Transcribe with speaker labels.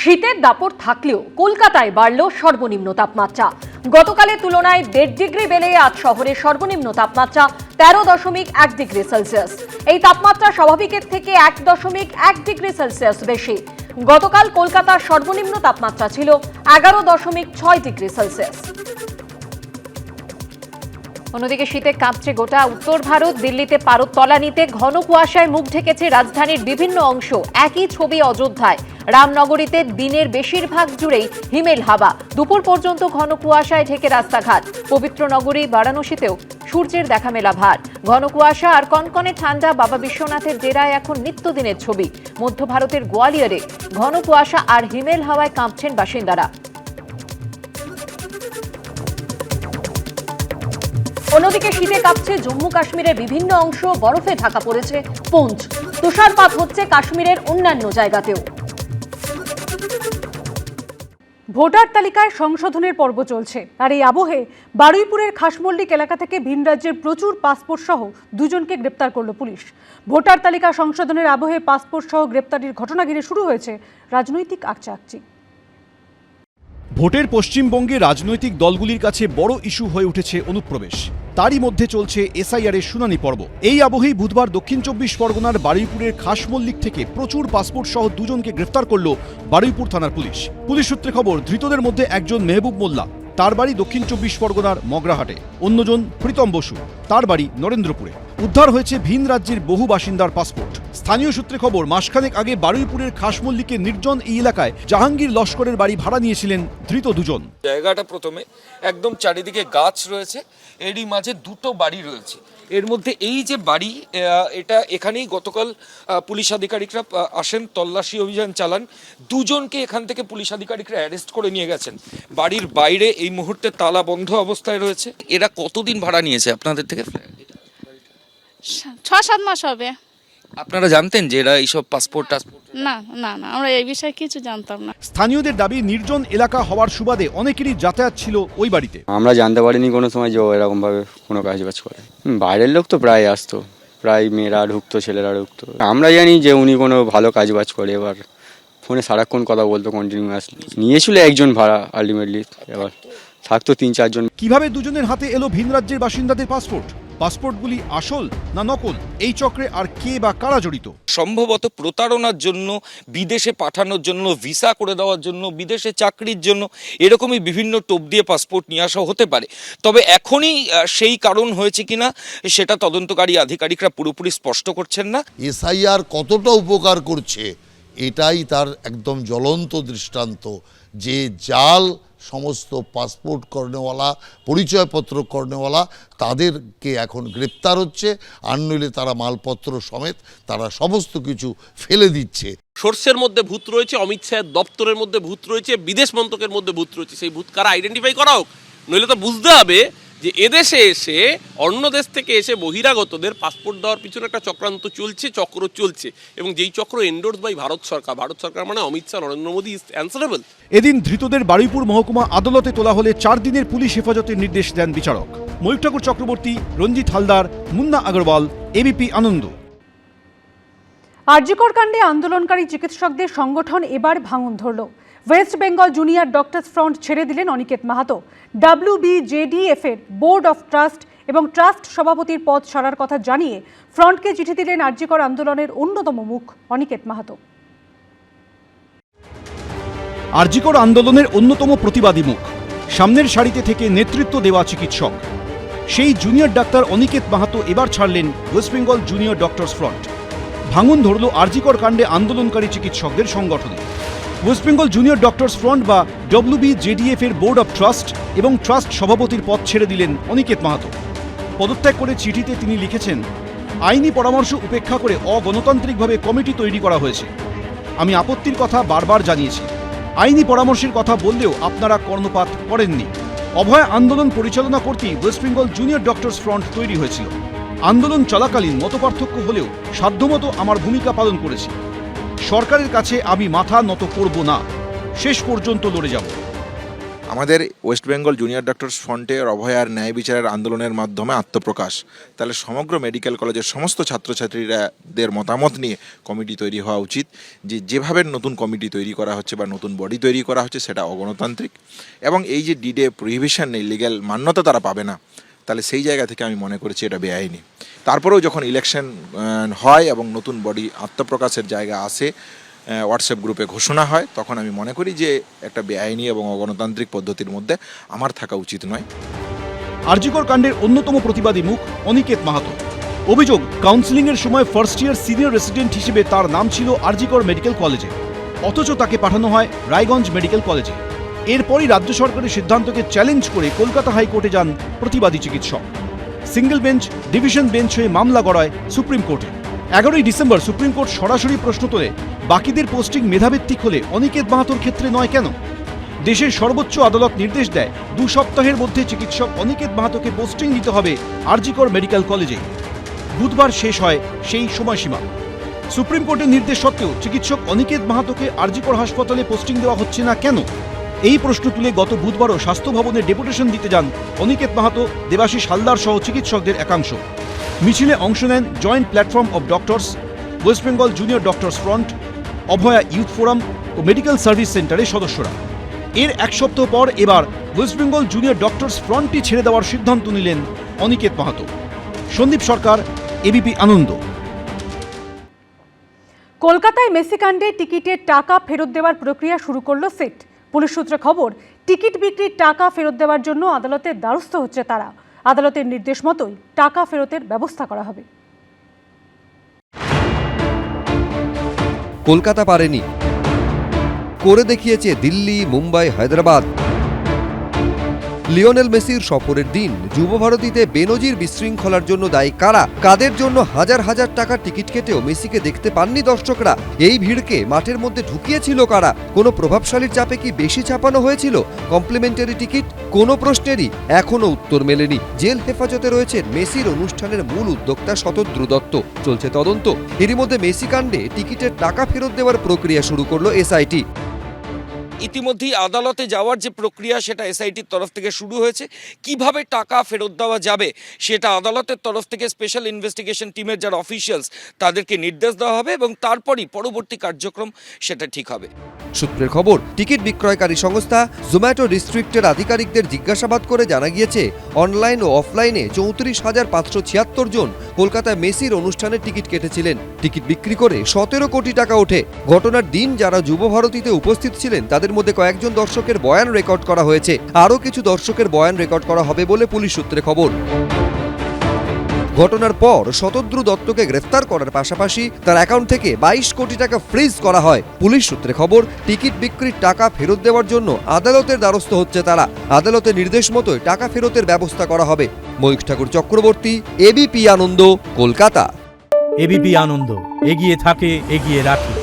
Speaker 1: শীতের দাপট থাকলেও কলকাতায় বাড়ল সর্বনিম্ন তাপমাত্রা। গতকালের তুলনায় 1.5 ডিগ্রি বেড়ে আজ শহরের সর্বনিম্ন তাপমাত্রা 13.1 ডিগ্রি সেলসিয়াস। এই তাপমাত্রা স্বাভাবিকের থেকে 1.1 ডিগ্রি সেলসিয়াস বেশি। গতকাল কলকাতার সর্বনিম্ন তাপমাত্রা ছিল 11.6 ডিগ্রি সেলসিয়াস। অন্যদিকে শীতে কাঁপছে গোটা উত্তর ভারত। দিল্লিতে পারদ তলানিতে ঘন কুয়াশায় মুখ ঢেকেছে রাজধানীর বিভিন্ন অংশ। একই ছবি অযোধ্যায়। রামনগরীতে দিনের বেশিরভাগ জুড়েই হিমেল হাওয়া। দুপুর পর্যন্ত ঘন কুয়াশায় ঢেকে রাস্তাঘাট। পবিত্র নগরী বারাণসীতেও সূর্যের দেখা মেলা ভার। ঘন কুয়াশা আর কনকনে ঠান্ডা বাবা বিশ্বনাথের ডেরায় এখন নিত্যদিনের ছবি। মধ্য ভারতের গোয়ালিয়রে ঘন কুয়াশা আর হিমেল হাওয়ায় কাঁপছেন বাসিন্দারা। অন্যদিকে শীতে কাঁপছে জম্মু কাশ্মীরের বিভিন্ন অংশ। বরফে ঢাকা পড়েছে পুঞ্চ। তুষারপাত হচ্ছে কাশ্মীরের অন্যান্য জায়গাতেও।
Speaker 2: ভোটার তালিকায় সংশোধনের পর্ব চলছে, আর এই আবহে বারুইপুরের খাসমল্লিক এলাকা থেকে ভিন রাজ্যের প্রচুর পাসপোর্ট সহ দুজনকে গ্রেপ্তার করল পুলিশ। ভোটার তালিকা সংশোধনের আবহে পাসপোর্ট সহ গ্রেপ্তারির ঘটনা ঘিরে শুরু হয়েছে রাজনৈতিক আকচাকচি।
Speaker 3: ভোটের পশ্চিমবঙ্গে রাজনৈতিক দলগুলির কাছে বড় ইস্যু হয়ে উঠেছে অনুপ্রবেশ। তারই মধ্যে চলছে এসআইআরের শুনানি পর্ব। এই আবহেই বুধবার দক্ষিণ 24 পরগনার বারুইপুরের খাসমল্লিক থেকে প্রচুর পাসপোর্ট সহ দুজনকে গ্রেফতার করল বারুইপুর থানার পুলিশ। পুলিশ সূত্রে খবর, ধৃতদের মধ্যে একজন মেহবুব মোল্লা, তার বাড়ি দক্ষিণ 24 পরগনার মগরাহাটে। অন্যজন প্রীতম বসু, তার বাড়ি নরেন্দ্রপুরে। উদ্ধার হয়েছে ভিন রাজ্যের বহু বাসিন্দার পাসপোর্ট। স্থানীয় সূত্রে খবর, মাসখানেক আগে বারুইপুরের খাসমল্লিকের নির্জন এই এলাকায় জাহাঙ্গীর লস্করের বাড়ি ভাড়া নিয়েছিলেন ধৃত দুজন।
Speaker 4: জায়গাটা প্রথমে একদম চারিদিকে গাছ রয়েছে, এরই মাঝে দুটো বাড়ি রয়েছে। এর মধ্যে এই যে বাড়ি, এটা এখানেই গতকাল পুলিশ আধিকারিকরা আসেন, তল্লাশি অভিযান চালান। দুজনকে এখান থেকে পুলিশ আধিকারিকরা অ্যারেস্ট করে নিয়ে গেছেন। বাড়ির বাইরে এই মুহূর্তে তালা বন্ধ অবস্থায় রয়েছে। এরা কতদিন ভাড়া নিয়েছে আপনাদের থেকে?
Speaker 5: 6-7 মাস হবে।
Speaker 4: আপনারা জানতেন যে এরা এইসব পাসপোর্ট
Speaker 5: না না না, আমরা এই বিষয়ে কিছু জানতাম না।
Speaker 3: স্থানীয়দের দাবি, নির্জন এলাকা হওয়ার সুবাদে অনেকেরই যাতায়াত ছিল ওই বাড়িতে।
Speaker 6: আমরা জানতে পারিনি কোনো সময় যে ও এরকম ভাবে কোনো কাজ করে। বাইরের লোক তো প্রায় আসতো, প্রায় মেয়েরা ঢুকতো, ছেলেরা ঢুকতো। আমরা জানি যে উনি কোনো ভালো কাজ করে। এবার ফোনে সারাক্ষণ কথা বলতো, কন্টিনিউয়াসলি। নিয়েছিল একজন ভাড়া, আলটিমেটলি এবার থাকতো 3-4 জন।
Speaker 3: কিভাবে দুজনের হাতে এলো ভিন রাজ্যের বাসিন্দাদের পাসপোর্ট? পাসপোর্টগুলি আসল না নকল? এই চক্রে আর কে বা কারা জড়িত?
Speaker 4: সম্ভবত প্রতারণার জন্য, বিদেশে পাঠানোর জন্য, ভিসা করে দেওয়ার জন্য, বিদেশে চাকরির জন্য, এরকমই বিভিন্ন টোপ দিয়ে পাসপোর্ট নিয়ে আসা হতে পারে। তবে এখনই সেই কারণ হয়েছে কিনা সেটা তদন্তকারী আধিকারিকরা পুরোপুরি স্পষ্ট করছেন না।
Speaker 7: এসআইআর কতটা উপকার করছে এটাই তার একদম জ্বলন্ত দৃষ্টান্ত, যে জাল সমস্ত পাসপোর্ট করনেওয়ালা, পরিচয়পত্র করনেওয়ালা, তাদেরকে এখন গ্রেপ্তার হচ্ছে। আর নইলে তারা মালপত্র সমেত তারা সমস্ত কিছু ফেলে দিচ্ছে।
Speaker 8: সোর্সের মধ্যে ভূত রয়েছে, অমিত শাহের দপ্তরের মধ্যে ভূত রয়েছে, বিদেশ মন্ত্রকের মধ্যে ভূত রয়েছে। সেই ভূত কারা আইডেন্টিফাই করা হোক, নইলে তো বুঝতে হবে যে এদেশে এসে, অন্য দেশ থেকে এসে বহিরাগতদের পাসপোর্ট দেওয়ার পিছনে একটা চক্রান্ত চলছে, চক্র চলছে, এবং যেই চক্র এন্ডোর্স বাই ভারত সরকার। ভারত সরকার মানে অমিত শাহ, নরেন্দ্র মোদী ইজ অ্যান্সারেবল।
Speaker 3: এদিন ধৃতদের বারুইপুর মহকুমা আদালতে তোলা হলে 4 দিনের পুলিশ হেফাজতের নির্দেশ দেন বিচারক। ময়ূর ঠাকুর চক্রবর্তী, রঞ্জিত হালদার, মুন্না আগরওয়াল, এবিপি আনন্দ।
Speaker 2: আরজিকর কাণ্ডে আন্দোলনকারী চিকিৎসকদের সংগঠন এবার ভাঙন ধরল। West Bengal junior doctors front ছেড়ে দিলেন অনিকেত মাহাতো। WBJDF এর বোর্ড অফ ট্রাস্ট এবং ট্রাস্ট সভাপতির পদ ছাড়ার কথা জানিয়ে ফ্রন্টকে চিঠি দিলেন আরজিকর আন্দোলনের অন্যতম মুখ অনিকেত মাহাতো।
Speaker 3: আরজিকর আন্দোলনের অন্যতম প্রতিবাদী মুখ, সামনের সারিতে থেকে নেতৃত্ব দেওয়া চিকিৎসক, সেই জুনিয়র ডাক্তার অনিকেত মাহাতো এবার ছাড়লেন West Bengal junior doctors front. ভাঙন ধরল আরজিকর কাণ্ডে আন্দোলনকারী চিকিৎসকদের সংগঠনে। West Bengal junior doctors front বা WBJDF এর বোর্ড অফ ট্রাস্ট এবং ট্রাস্ট সভাপতির পদ ছেড়ে দিলেন অনিকেত মাহাতো। পদত্যাগ করে চিঠিতে তিনি লিখেছেন, আইনি পরামর্শ উপেক্ষা করে অগণতান্ত্রিকভাবে কমিটি তৈরি করা হয়েছে। আমি আপত্তির কথা বারবার জানিয়েছি। আইনি পরামর্শের কথা বললেও আপনারা কর্ণপাত করেননি। অভয় আন্দোলন পরিচালনা করতেই West Bengal junior doctors front তৈরি হয়েছিল। আন্দোলন চলাকালীন মতপার্থক্য হলেও সাধ্যমতো আমার ভূমিকা পালন করেছি। সরকারের কাছে আমি মাথা নত করব না, শেষ পর্যন্ত লড়ে যাব।
Speaker 9: আমাদের ওয়েস্ট বেঙ্গল জুনিয়র ডক্টরস ফ্রন্টের অভয়ার ন্যায় বিচারের আন্দোলনের মাধ্যমে আত্মপ্রকাশ, তাহলে সমগ্র মেডিকেল কলেজের সমস্ত ছাত্রছাত্রীদের মতামত নিয়ে কমিটি তৈরি হওয়া উচিত। যেভাবে নতুন কমিটি তৈরি করা হচ্ছে বা নতুন বডি তৈরি করা হচ্ছে সেটা অগণতান্ত্রিক, এবং এই যে ডিডে প্রহিবিশন নেই, লিগ্যাল মান্যতা তারা পাবে না, তাহলে সেই জায়গা থেকে আমি মনে করেছি এটা বেআইনি। তারপরেও যখন ইলেকশন হয় এবং নতুন বডি আত্মপ্রকাশের জায়গা আসে, হোয়াটসঅ্যাপ গ্রুপে ঘোষণা হয়, তখন আমি মনে করি যে একটা বেআইনি এবং অগণতান্ত্রিক পদ্ধতির মধ্যে আমার থাকা উচিত নয়।
Speaker 3: আরজিকর কাণ্ডের অন্যতম প্রতিবাদী মুখ অনিকেত মাহাতো। অভিযোগ, কাউন্সিলিংয়ের সময় ফার্স্ট ইয়ার সিনিয়র রেসিডেন্ট হিসেবে তার নাম ছিল আরজিকর মেডিকেল কলেজে, অথচ তাকে পাঠানো হয় রায়গঞ্জ মেডিকেল কলেজে। এরপরই রাজ্য সরকারের সিদ্ধান্তকে চ্যালেঞ্জ করে কলকাতা হাইকোর্টে যান প্রতিবাদী চিকিৎসক। সিঙ্গেল বেঞ্চ, ডিভিশন বেঞ্চ হয়ে মামলা গড়ায় সুপ্রিম কোর্টে। 11ই ডিসেম্বর সুপ্রিম কোর্ট সরাসরি প্রশ্ন তোলে, বাকিদের পোস্টিং মেধাভিত্তিক হলে অনিকেত মাহাতোর ক্ষেত্রে নয় কেন? দেশের সর্বোচ্চ আদালত নির্দেশ দেয় 2 সপ্তাহের মধ্যে চিকিৎসক অনিকেত মাহাতোকে পোস্টিং দিতে হবে আরজিকর মেডিকেল কলেজে। বুধবার শেষ হয় সেই সময়সীমা। সুপ্রিম কোর্টের নির্দেশ সত্ত্বেও চিকিৎসক অনিকেত মাহাতোকে আরজিকর হাসপাতালে পোস্টিং দেওয়া হচ্ছে না কেন? এই প্রশ্ন তুলে গত বুধবারও স্বাস্থ্য ভবনে ডেপুটেশন দিতে যান অনিকেত মাহাতো, দেবাশিস হালদার সহ চিকিৎসকদের একাংশ। মিছিলে অংশ নেন joint platform of doctors, West Bengal junior doctors front, Abhaya youth forum ও মেডিকেল সার্ভিস সেন্টারের সদস্যরা। এর 1 সপ্তাহ পর এবার ওয়েস্ট বেঙ্গল জুনিয়র ডক্টরস ফ্রন্টই ছেড়ে দেওয়ার সিদ্ধান্ত নিলেন অনিকেত মাহাতো। সন্দীপ সরকার, এবিপি আনন্দ।
Speaker 2: কলকাতায় মেসিকাণ্ডে টিকিটের টাকা ফেরত দেওয়ার প্রক্রিয়া শুরু করল সেট। পুলিশ সূত্রে খবর, টিকিট বিক্রির টাকা ফেরত দেওয়ার জন্য আদালতের দ্বারস্থ হচ্ছে তারা। আদালতের নির্দেশ মতোই টাকা ফেরতের ব্যবস্থা করা হবে।
Speaker 10: কলকাতা পারেনি, করে দেখিয়েছে দিল্লি, মুম্বাই, হায়দ্রাবাদ। লিওনেল মেসির সফরের দিন যুবভারতীতে বেনজির বিশৃঙ্খলার জন্য দায়ী কারা? কাদের জন্য হাজার হাজার টাকার টিকিট কেটেও মেসিকে দেখতে পাননি দর্শকরা? এই ভিড়কে মাঠের মধ্যে ঢুকিয়েছিল কারা? কোনো প্রভাবশালীর চাপে কি বেশি ছাপানো হয়েছিল কমপ্লিমেন্টারি টিকিট? কোনো প্রশ্নেরই এখনো উত্তর মেলেনি। জেল হেফাজতে রয়েছেন মেসির অনুষ্ঠানের মূল উদ্যোক্তা শতদ্রু দত্ত। চলছে তদন্ত। এরই মধ্যে মেসি কাণ্ডে টিকিটের টাকা ফেরত দেওয়ার প্রক্রিয়া শুরু করলো এসআইটি।
Speaker 4: ইতিমধ্যেই আদালতে যাওয়ার যে প্রক্রিয়া সেটা এসআইটির তরফ থেকে শুরু হয়েছে। কিভাবে টাকা ফেরত দেওয়া যাবে সেটা আদালতের তরফ থেকে স্পেশাল ইনভেস্টিগেশন টিমের যারা অফিসিয়ালস তাদেরকে নির্দেশ দেওয়া হবে এবং তারপরই পরবর্তী কার্যক্রম সেটা ঠিক হবে।
Speaker 10: সূত্রের খবর, টিকিট বিক্রয়কারী সংস্থা জোম্যাটো ডিস্ট্রিক্টের আধিকারিকদের জিজ্ঞাসাবাদ করে জানা গিয়েছে, অনলাইন ও অফলাইনে 34,576 জন কলকাতায় মেসির অনুষ্ঠানের টিকিট কেটেছিলেন। টিকিট বিক্রি করে 17 কোটি টাকা ওঠে। ঘটনার দিন যারা যুবভারতীতে উপস্থিত ছিলেন তাদের মধ্যে কয়েকজন দর্শকের বয়ান রেকর্ড করা হয়েছে। আরও কিছু দর্শকের বয়ান রেকর্ড করা হবে বলে পুলিশ সূত্রে খবর। ঘটনার পর শতদ্রু দত্তকে গ্রেফতার করার পাশাপাশি তার অ্যাকাউন্ট থেকে 22 কোটি টাকা ফ্রিজ করা হয়। পুলিশ সূত্রে খবর, টিকিট বিক্রির টাকা ফেরত দেওয়ার জন্য আদালতের দ্বারস্থ হচ্ছে তারা। আদালতের নির্দেশ মতোই টাকা ফেরতের ব্যবস্থা করা হবে। ময়ূখ ঠাকুর চক্রবর্তী, এবিপি আনন্দ, কলকাতা।
Speaker 11: এবিপি আনন্দ, এগিয়ে থাকে, এগিয়ে রাখে।